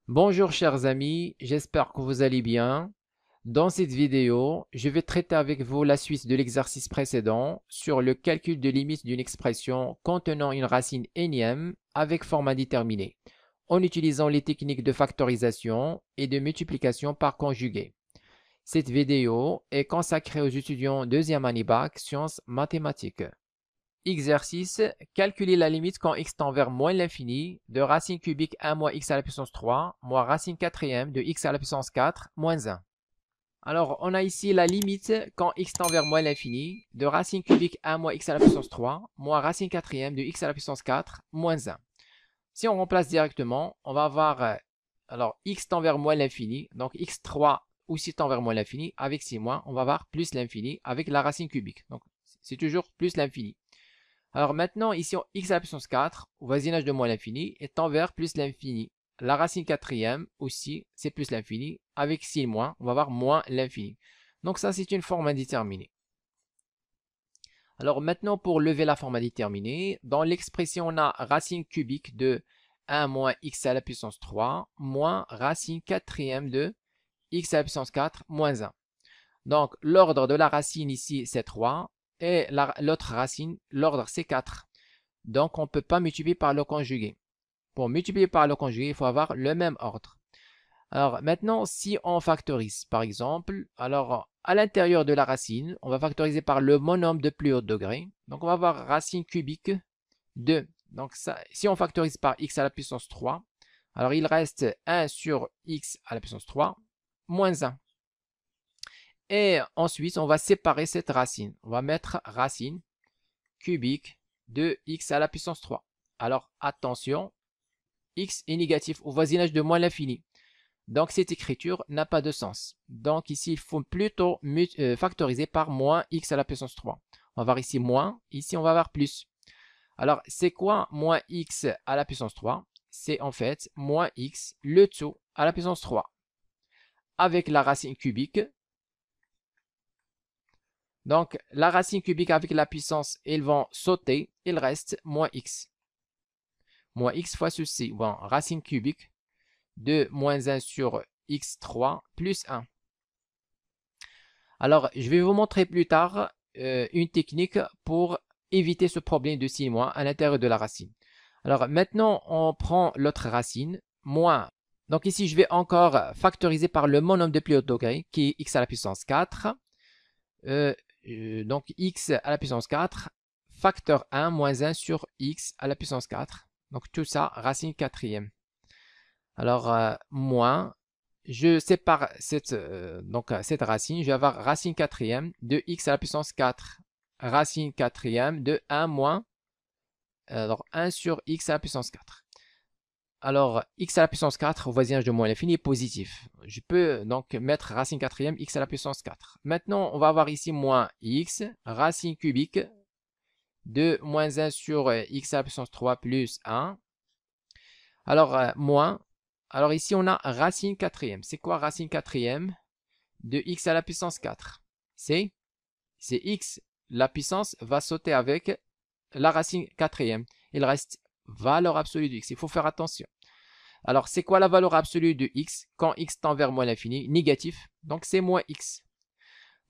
Bonjour chers amis, j'espère que vous allez bien. Dans cette vidéo, je vais traiter avec vous la suite de l'exercice précédent sur le calcul de limite d'une expression contenant une racine énième avec forme indéterminée, en utilisant les techniques de factorisation et de multiplication par conjugué. Cette vidéo est consacrée aux étudiants deuxième année bac sciences mathématiques. Exercice, calculer la limite quand x tend vers moins l'infini de racine cubique 1 moins x à la puissance 3 moins racine quatrième de x à la puissance 4 moins 1. Alors, on a ici la limite quand x tend vers moins l'infini de racine cubique 1 moins x à la puissance 3 moins racine quatrième de x à la puissance 4 moins 1. Si on remplace directement, on va avoir alors x tend vers moins l'infini, donc x3 aussi tend vers moins l'infini, avec 6 moins, on va avoir plus l'infini avec la racine cubique. Donc, c'est toujours plus l'infini. Alors maintenant, ici, x à la puissance 4, au voisinage de moins l'infini, est tend vers plus l'infini. La racine quatrième aussi, c'est plus l'infini. Avec 6 moins, on va avoir moins l'infini. Donc ça, c'est une forme indéterminée. Alors maintenant, pour lever la forme indéterminée, dans l'expression, on a racine cubique de 1 moins x à la puissance 3 moins racine quatrième de x à la puissance 4 moins 1. Donc, l'ordre de la racine ici, c'est 3. Et l'autre racine, l'ordre, c'est 4. Donc, on ne peut pas multiplier par le conjugué. Pour multiplier par le conjugué, il faut avoir le même ordre. Alors, maintenant, si on factorise, par exemple, alors, à l'intérieur de la racine, on va factoriser par le monome de plus haut degré. Donc, on va avoir racine cubique de. Donc, ça, si on factorise par x à la puissance 3, alors il reste 1 sur x à la puissance 3 moins 1. Et ensuite, on va séparer cette racine. On va mettre racine cubique de x à la puissance 3. Alors, attention, x est négatif au voisinage de moins l'infini. Donc, cette écriture n'a pas de sens. Donc, ici, il faut plutôt factoriser par moins x à la puissance 3. On va voir ici moins, ici, on va avoir plus. Alors, c'est quoi moins x à la puissance 3? C'est en fait moins x, le tout, à la puissance 3. Avec la racine cubique. Donc, la racine cubique avec la puissance, ils vont sauter. Il reste moins x. Moins x fois ceci. Bon, racine cubique de moins 1 sur x3 plus 1. Alors, je vais vous montrer plus tard une technique pour éviter ce problème de 6 moins à l'intérieur de la racine. Alors, maintenant, on prend l'autre racine, moins. Donc ici, je vais encore factoriser par le monome de plus haut degré, qui est x à la puissance 4. Donc x à la puissance 4, facteur 1 moins 1 sur x à la puissance 4. Donc tout ça, racine quatrième. Alors, moins, je sépare cette racine, je vais avoir racine quatrième de x à la puissance 4. Racine quatrième de 1 moins, alors 1 sur x à la puissance 4. Alors, x à la puissance 4 au voisinage de moins l'infini est positif. Je peux donc mettre racine quatrième x à la puissance 4. Maintenant, on va avoir ici moins x, racine cubique de moins 1 sur x à la puissance 3 plus 1. Alors, moins. Alors ici, on a racine quatrième. C'est quoi racine quatrième de x à la puissance 4? C'est x. La puissance va sauter avec la racine quatrième. Il reste valeur absolue de x. Il faut faire attention. Alors, c'est quoi la valeur absolue de x quand x tend vers moins l'infini? Négatif. Donc, c'est moins x.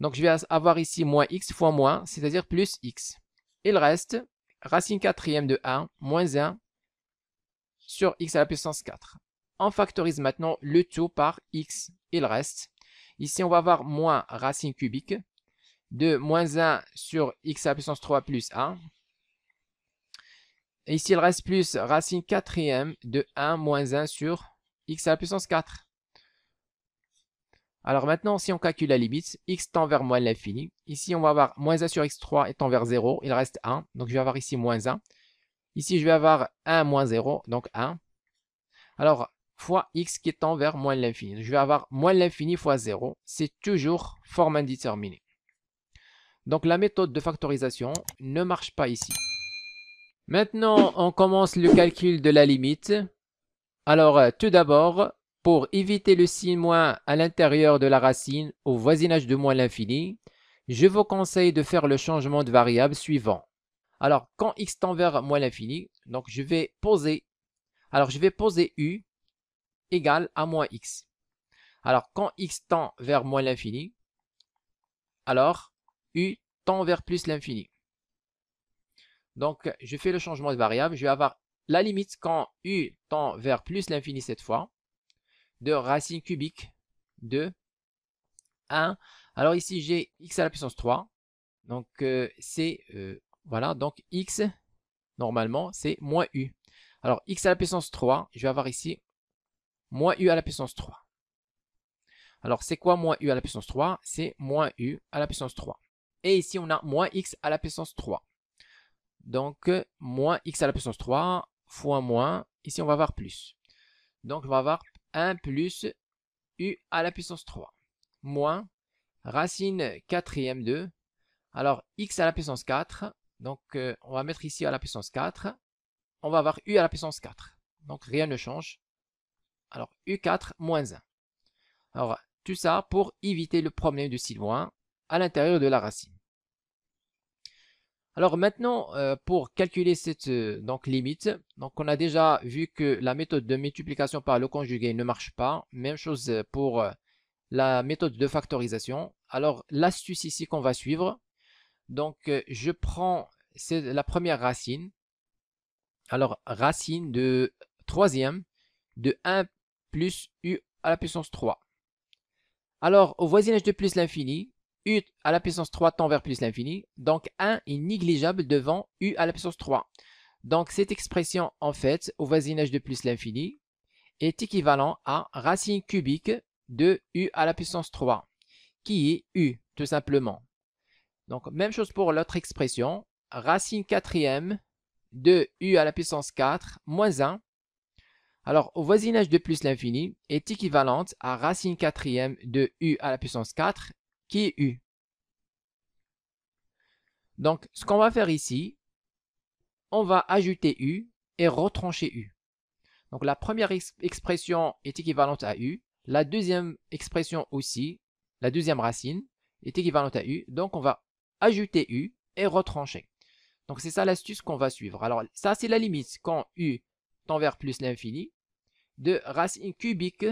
Donc, je vais avoir ici moins x fois moins, c'est-à-dire plus x. Il reste racine quatrième de 1 moins 1 sur x à la puissance 4. On factorise maintenant le tout par x. Il reste. Ici, on va avoir moins racine cubique de moins 1 sur x à la puissance 3 plus 1. Et ici, il reste plus racine quatrième de 1 moins 1 sur x à la puissance 4. Alors maintenant, si on calcule la limite, x tend vers moins l'infini. Ici, on va avoir moins 1 sur x3 étant vers 0. Il reste 1. Donc, je vais avoir ici moins 1. Ici, je vais avoir 1 moins 0, donc 1. Alors, fois x qui tend vers moins l'infini. Je vais avoir moins l'infini fois 0. C'est toujours forme indéterminée. Donc, la méthode de factorisation ne marche pas ici. Maintenant, on commence le calcul de la limite. Alors, tout d'abord, pour éviter le signe moins à l'intérieur de la racine au voisinage de moins l'infini, je vous conseille de faire le changement de variable suivant. Alors, quand x tend vers moins l'infini, donc je vais poser u égale à moins x. Alors, quand x tend vers moins l'infini, alors u tend vers plus l'infini. Donc, je fais le changement de variable. Je vais avoir la limite quand u tend vers plus l'infini cette fois, de racine cubique de 1. Alors ici, j'ai x à la puissance 3. Donc, voilà, donc x, normalement, c'est moins u. Alors, x à la puissance 3, je vais avoir ici moins u à la puissance 3. Alors, c'est quoi moins u à la puissance 3? C'est moins u à la puissance 3. Et ici, on a moins x à la puissance 3. Donc, moins x à la puissance 3 fois moins. Ici, on va avoir plus. Donc, on va avoir 1 plus u à la puissance 3. Moins racine quatrième de. Alors, x à la puissance 4. Donc, on va mettre ici à la puissance 4. On va avoir u à la puissance 4. Donc, rien ne change. Alors, u4 moins 1. Alors, tout ça pour éviter le problème de si loin à l'intérieur de la racine. Alors maintenant, pour calculer cette limite, donc on a déjà vu que la méthode de multiplication par le conjugué ne marche pas. Même chose pour la méthode de factorisation. Alors l'astuce ici qu'on va suivre, donc je prends la première racine. Alors racine de troisième de 1 plus u à la puissance 3. Alors au voisinage de plus l'infini, u à la puissance 3 tend vers plus l'infini, donc 1 est négligeable devant u à la puissance 3. Donc cette expression, en fait, au voisinage de plus l'infini, est équivalent à racine cubique de u à la puissance 3, qui est u, tout simplement. Donc même chose pour l'autre expression, racine quatrième de u à la puissance 4 moins 1. Alors, au voisinage de plus l'infini est équivalente à racine quatrième de u à la puissance 4, qui est u. Donc, ce qu'on va faire ici, on va ajouter u et retrancher u. Donc, la première expression est équivalente à u. La deuxième expression aussi, la deuxième racine, est équivalente à u. Donc, on va ajouter u et retrancher. Donc, c'est ça l'astuce qu'on va suivre. Alors, ça, c'est la limite quand u tend vers plus l'infini de racine cubique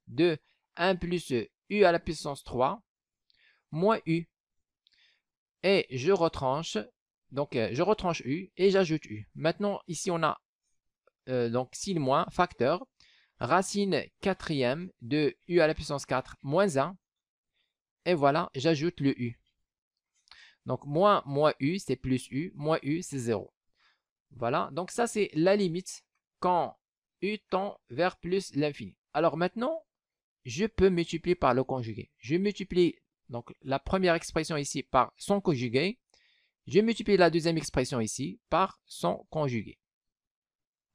de 1 plus u à la puissance 3 moins u. Et je retranche, donc je retranche u et j'ajoute u. Maintenant, ici, on a donc signe moins, facteur, racine quatrième de u à la puissance 4 moins 1. Et voilà, j'ajoute le u. Donc, moins u, c'est plus u, moins u, c'est 0. Voilà, donc ça, c'est la limite quand u tend vers plus l'infini. Alors maintenant, je peux multiplier par le conjugué. Je multiplie donc la première expression ici par son conjugué. Je multiplie la deuxième expression ici par son conjugué.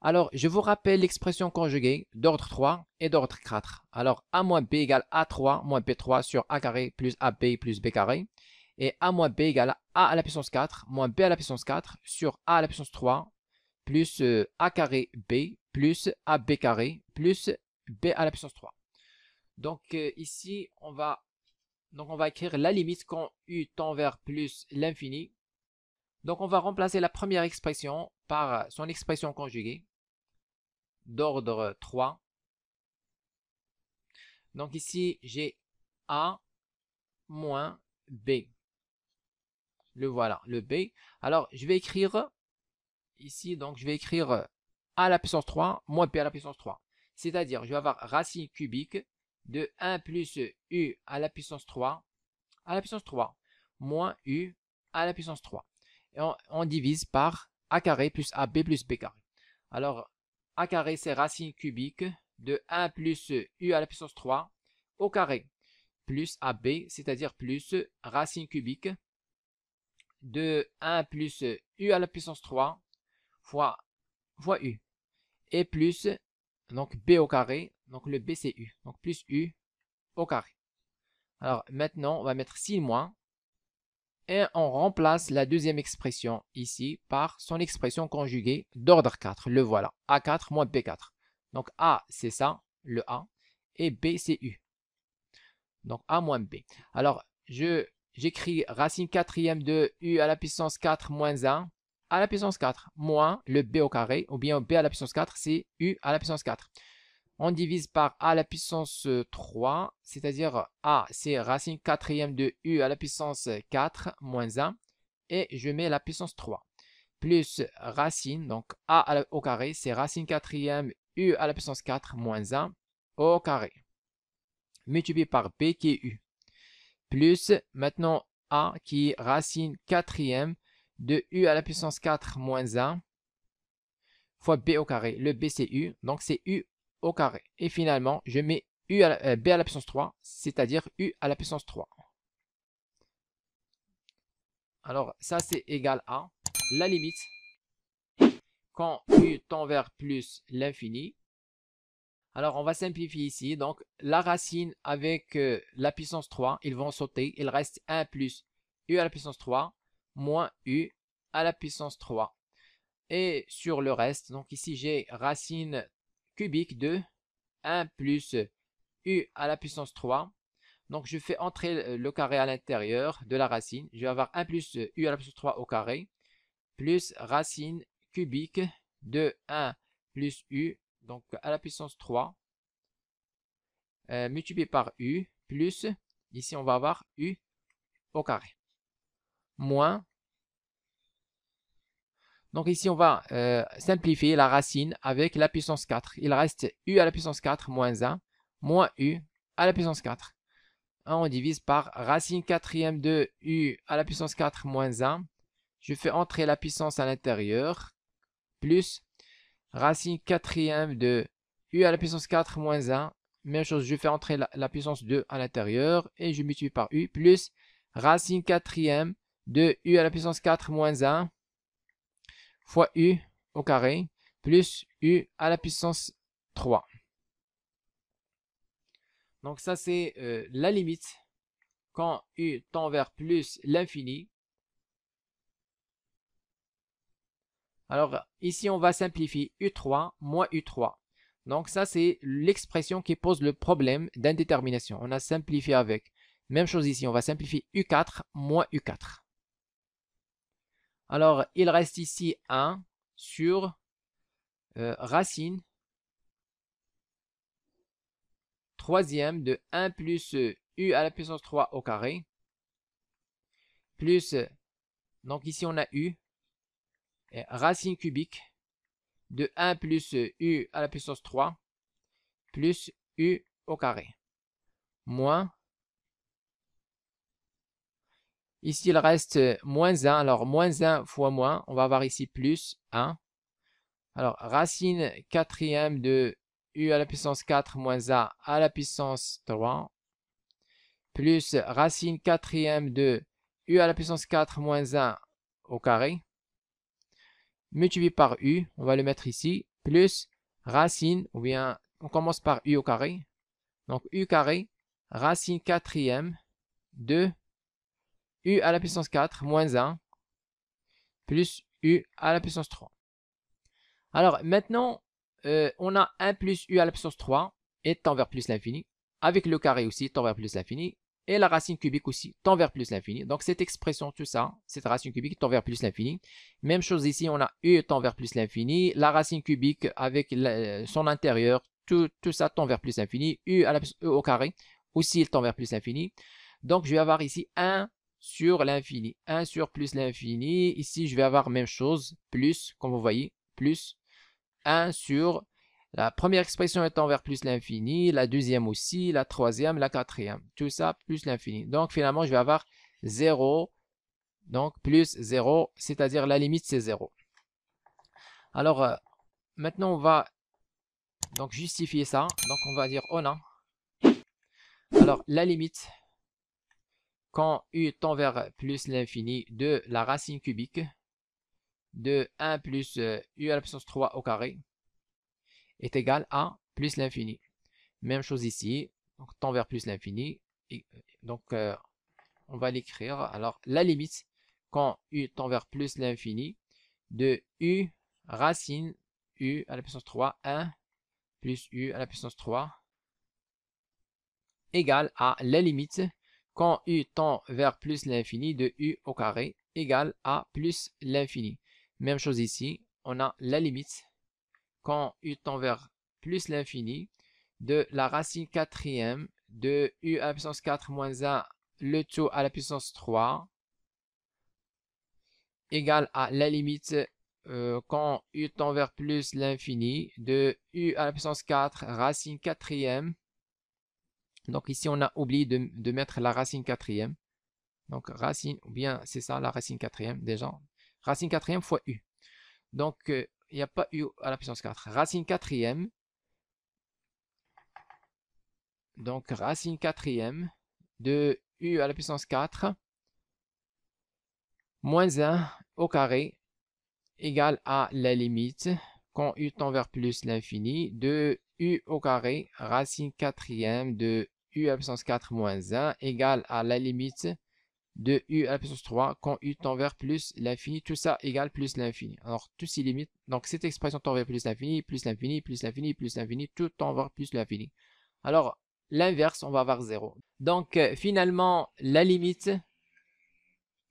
Alors, je vous rappelle l'expression conjuguée d'ordre 3 et d'ordre 4. Alors, a moins b égale a3 moins b3 sur a carré plus ab plus b carré. Et a moins b égale a à la puissance 4 moins b à la puissance 4 sur a à la puissance 3 plus a carré b plus ab carré plus b à la puissance 3. Donc ici, on va écrire la limite quand u tend vers plus l'infini. Donc on va remplacer la première expression par son expression conjuguée d'ordre 3. Donc ici, j'ai a moins b. Le voilà, le b. Alors, je vais écrire ici, donc je vais écrire a à la puissance 3 moins b à la puissance 3. C'est-à-dire, je vais avoir racine cubique de 1 plus u à la puissance 3 moins u à la puissance 3. Et on divise par a carré plus ab plus b carré. Alors, a carré, c'est racine cubique de 1 plus u à la puissance 3 au carré plus ab, c'est-à-dire plus racine cubique de 1 plus u à la puissance 3 fois u. Et plus, donc b au carré, donc le b c'est u, donc plus u au carré. Alors maintenant, on va mettre signe moins. Et on remplace la deuxième expression ici par son expression conjuguée d'ordre 4. Le voilà, a4 moins b4. Donc a c'est ça, le a, et b c'est u. Donc a moins b. Alors j'écris racine quatrième de u à la puissance 4 moins 1 à la puissance 4 moins le b au carré, ou bien b à la puissance 4, c'est u à la puissance 4. On divise par a à la puissance 3, c'est-à-dire a, c'est racine quatrième de u à la puissance 4 moins 1, et je mets la puissance 3, plus racine, donc a au carré, c'est racine quatrième u à la puissance 4 moins 1 au carré, multiplié par b qui est u, plus maintenant a qui est racine quatrième de u à la puissance 4 moins 1 fois b au carré. Le b c'est u, donc c'est u au carré. Et finalement, je mets b à la puissance 3, c'est-à-dire u à la puissance 3. Alors ça c'est égal à la limite quand u tend vers plus l'infini. Alors on va simplifier ici. Donc la racine avec la puissance 3, ils vont sauter. Il reste 1 plus u à la puissance 3 moins u à la puissance 3. Et sur le reste, donc ici j'ai racine cubique de 1 plus u à la puissance 3. Donc je fais entrer le carré à l'intérieur de la racine. Je vais avoir 1 plus u à la puissance 3 au carré, plus racine cubique de 1 plus u, donc à la puissance 3, multiplié par u, plus, ici on va avoir u au carré, moins. Donc ici, on va simplifier la racine avec la puissance 4. Il reste u à la puissance 4 moins 1, moins u à la puissance 4. On divise par racine quatrième de u à la puissance 4 moins 1. Je fais entrer la puissance à l'intérieur, plus racine quatrième de u à la puissance 4 moins 1. Même chose, je fais entrer la puissance 2 à l'intérieur et je multiplie par u, plus racine quatrième de u à la puissance 4 moins 1 fois u au carré plus u à la puissance 3. Donc ça c'est la limite quand u tend vers plus l'infini. Alors ici on va simplifier u3 moins u3. Donc ça c'est l'expression qui pose le problème d'indétermination. On a simplifié avec. Même chose ici, on va simplifier u4 moins u4. Alors il reste ici 1 sur racine troisième de 1 plus u à la puissance 3 au carré, plus, donc ici on a u, et racine cubique de 1 plus u à la puissance 3, plus u au carré, moins, ici il reste moins 1, alors moins 1 fois moins, on va avoir ici plus 1, alors racine quatrième de u à la puissance 4 moins a à la puissance 3, plus racine quatrième de u à la puissance 4 moins 1 au carré, multiplié par u, on va le mettre ici, plus racine, ou bien on commence par u au carré, donc u carré, racine quatrième de u à la puissance 4 moins 1, plus u à la puissance 3. Alors maintenant, on a 1 plus u à la puissance 3 et tend vers plus l'infini, avec le carré aussi tend vers plus l'infini, et la racine cubique aussi tend vers plus l'infini. Donc cette expression, tout ça, cette racine cubique tend vers plus l'infini. Même chose ici, on a u tend vers plus l'infini, la racine cubique avec son intérieur, tout ça tend vers plus l'infini, u au carré aussi il tend vers plus l'infini. Donc je vais avoir ici 1 sur l'infini, 1 sur plus l'infini. Ici je vais avoir même chose, plus, comme vous voyez, plus 1 sur la première expression étant vers plus l'infini, la deuxième aussi, la troisième, la quatrième. Tout ça plus l'infini. Donc finalement, je vais avoir 0, donc plus 0, c'est-à-dire la limite c'est 0. Alors maintenant, on va donc justifier ça. Donc on va dire oh non. Alors la limite, quand u tend vers plus l'infini de la racine cubique de 1 plus u à la puissance 3 au carré est égal à plus l'infini. Même chose ici, donc tend vers plus l'infini. Donc on va l'écrire. Alors la limite quand u tend vers plus l'infini de u racine u à la puissance 3, 1 plus u à la puissance 3 égale à la limite quand u tend vers plus l'infini de u au carré égale à plus l'infini. Même chose ici, on a la limite quand u tend vers plus l'infini de la racine quatrième de u à la puissance 4 moins 1, le tout à la puissance 3, égale à la limite quand u tend vers plus l'infini de u à la puissance 4 racine quatrième. Donc ici, on a oublié de mettre la racine quatrième. Donc racine, ou bien c'est ça, la racine quatrième déjà. Racine quatrième fois u. Donc, il n'y a pas u à la puissance 4. Racine quatrième. Donc, racine quatrième de u à la puissance 4 moins 1 au carré égale à la limite, quand u tend vers plus l'infini, de u au carré, racine quatrième de u à la puissance 4 moins 1 égale à la limite de u à la puissance 3 quand u tend vers plus l'infini, tout ça égale plus l'infini. Alors, tout s'y limite. Donc, cette expression tend vers plus l'infini, plus l'infini, plus l'infini, plus l'infini, tout tend vers plus l'infini. Alors, l'inverse, on va avoir 0. Donc, finalement, la limite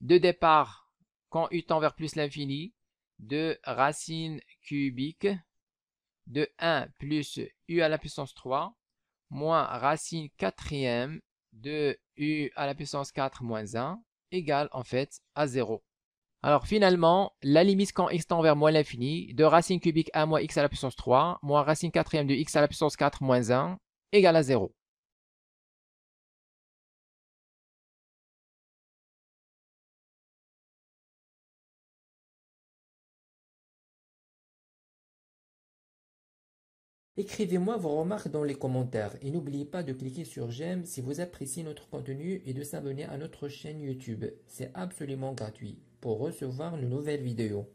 de départ quand u tend vers plus l'infini de racine cubique de 1 plus u à la puissance 3 moins racine quatrième de u à la puissance 4 moins 1 égale en fait à 0. Alors finalement, la limite quand x tend vers moins l'infini de racine cubique 1 moins x à la puissance 3 moins racine quatrième de x à la puissance 4 moins 1 égale à 0. Écrivez-moi vos remarques dans les commentaires et n'oubliez pas de cliquer sur j'aime si vous appréciez notre contenu et de s'abonner à notre chaîne YouTube. C'est absolument gratuit pour recevoir de nouvelles vidéos.